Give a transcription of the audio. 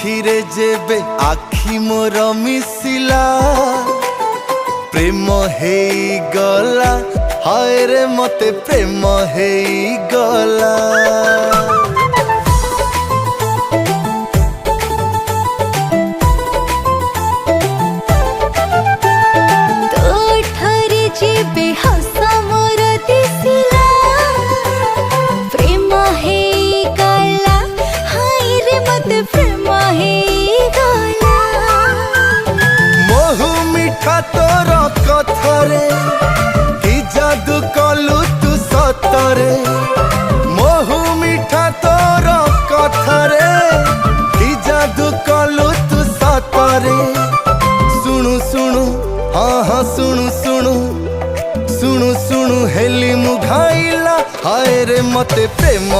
आखिरे जेबे आखि मोर मिसिला प्रेम हेई गला हाय रे मते प्रेम हेई गला। महु मिठा तोर कथरे कि जादू कलु तू सतरे। महु मिठा तोर कथरे कि जादू कलु तू सतरे। सुनु सुनु हाँ हाँ सुनु सुनु सुनु सुनु हेली मुघाइला हाय रे मते प्रेम